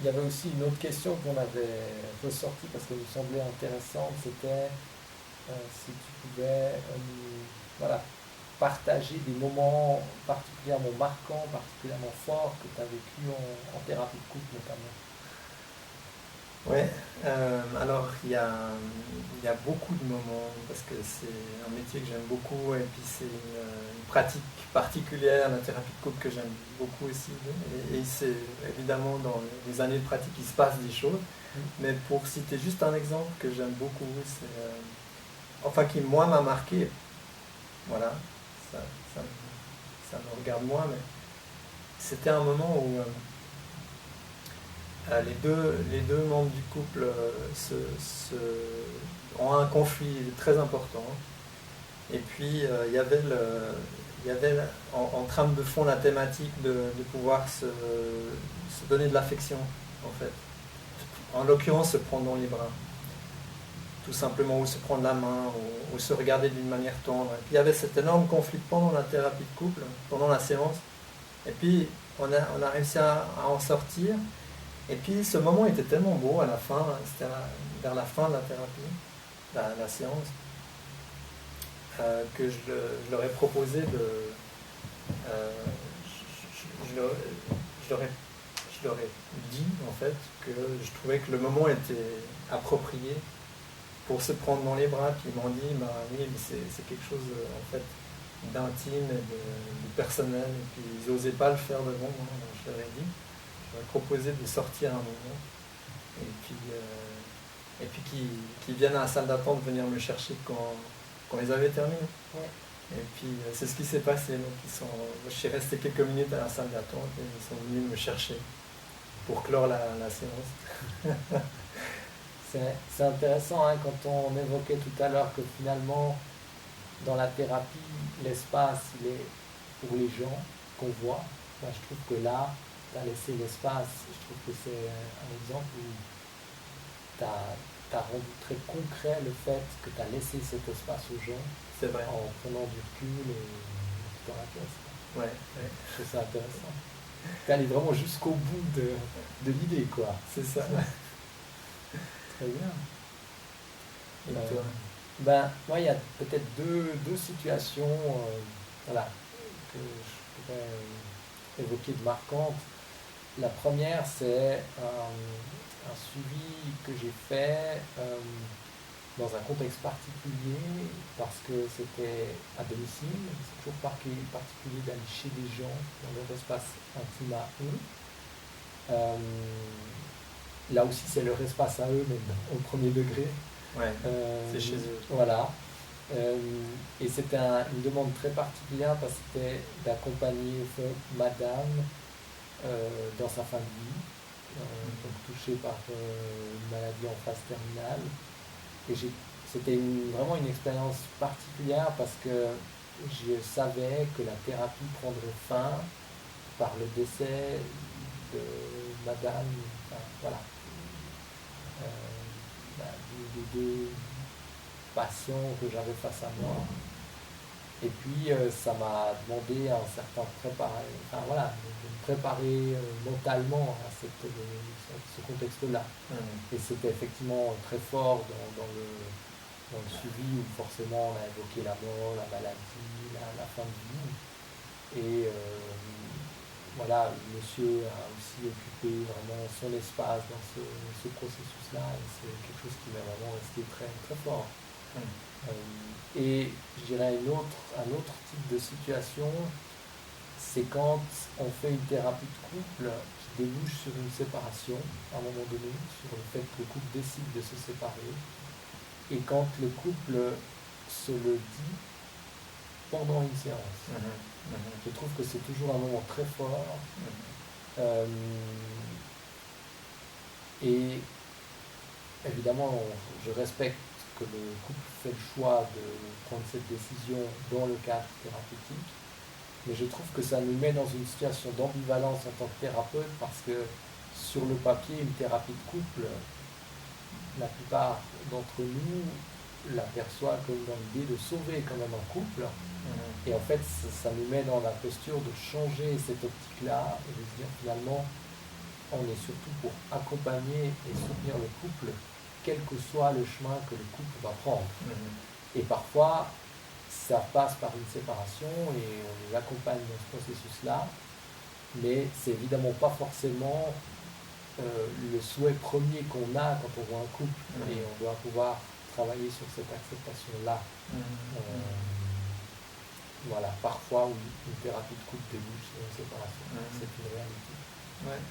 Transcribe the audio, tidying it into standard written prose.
Il y avait aussi une autre question qu'on avait ressortie parce qu'elle nous semblait intéressante, c'était si tu pouvais voilà, partager des moments particulièrement marquants, particulièrement forts que tu as vécu en thérapie de couple notamment. Ouais, alors il y a beaucoup de moments parce que c'est un métier que j'aime beaucoup et puis c'est une pratique particulière, la thérapie de couple que j'aime beaucoup aussi. Et c'est évidemment dans les années de pratique il se passe des choses, mais pour citer juste un exemple que j'aime beaucoup, c'est enfin qui moi m'a marqué, voilà, ça, ça, ça me regarde moi, mais c'était un moment où les deux membres du couple ont un conflit très important. Et puis il y avait en trame de fond la thématique de pouvoir se donner de l'affection, en fait. En l'occurrence, se prendre dans les bras. Tout simplement, ou se prendre la main, ou se regarder d'une manière tendre. Et puis il y avait cet énorme conflit pendant la thérapie de couple, pendant la séance. Et puis on a réussi à en sortir. Et puis ce moment était tellement beau à la fin, c'était vers la fin de la thérapie, la séance, que je leur ai proposé de. euh, je leur ai, je leur ai dit en fait que je trouvais que le moment était approprié pour se prendre dans les bras. Puis ils m'ont dit, bah oui, mais c'est quelque chose en fait d'intime et de personnel. Et puis ils n'osaient pas le faire devant moi. Donc je leur ai dit, je leur ai proposé de sortir un moment. Et puis qui viennent à la salle d'attente venir me chercher quand ils avaient terminé. Ouais. Et puis c'est ce qui s'est passé. Donc je suis resté quelques minutes à la salle d'attente et ils sont venus me chercher pour clore la séance. C'est intéressant hein, quand on évoquait tout à l'heure que finalement, dans la thérapie, l'espace, il est pour les gens qu'on voit. Moi, je trouve que là, tu as laissé l'espace. Je trouve que c'est un exemple où tu as rendu très concret le fait que tu as laissé cet espace aux gens C'est vrai. en prenant du recul et dans la pièce. Ouais, ouais. Je trouve ça intéressant. Tu es allé vraiment jusqu'au bout de l'idée, quoi. C'est ça. Très bien. Et Euh, toi? ben, moi, il y a peut-être deux situations voilà, que je pourrais évoquer de marquantes. La première, c'est un suivi que j'ai fait dans un contexte particulier parce que c'était à domicile. C'est toujours particulier d'aller chez des gens dans leur espace intime à eux. Euh, Là aussi, c'est leur espace à eux, mais au premier degré. Ouais, c'est chez eux. Voilà. Euh, et c'était une demande très particulière parce que c'était d'accompagner madame dans sa fin de vie, donc touchée par une maladie en phase terminale. Et c'était vraiment une expérience particulière parce que je savais que la thérapie prendrait fin par le décès de madame, enfin, voilà, euh, des deux patients que j'avais face à moi. Et puis ça m'a demandé un certain préparer, enfin voilà, de me préparer mentalement à ce contexte-là. Et c'était effectivement très fort dans le suivi où forcément on a évoqué la mort, la maladie, la fin de vie. Et voilà, le monsieur a aussi occupé vraiment son espace dans ce processus-là. Et c'est quelque chose qui m'est vraiment resté très, très fort. Et je dirais un autre type de situation, c'est quand on fait une thérapie de couple qui débouche sur une séparation à un moment donné, sur le fait que le couple décide de se séparer, et quand le couple se le dit pendant une séance. Je trouve que c'est toujours un moment très fort. Euh, et évidemment, je respecte que le couple fait le choix de prendre cette décision dans le cadre thérapeutique, mais je trouve que ça nous met dans une situation d'ambivalence en tant que thérapeute parce que sur le papier, une thérapie de couple, la plupart d'entre nous l'aperçoit comme dans l'idée de sauver quand même un couple. Et en fait, ça nous met dans la posture de changer cette optique-là et de se dire finalement, on est surtout pour accompagner et soutenir le couple, quel que soit le chemin que le couple va prendre. Et parfois, ça passe par une séparation et on les accompagne dans ce processus-là, mais c'est évidemment pas forcément le souhait premier qu'on a quand on voit un couple, et on doit pouvoir travailler sur cette acceptation-là. Voilà, parfois une thérapie de couple débouche sur une séparation, c'est une réalité. Ouais.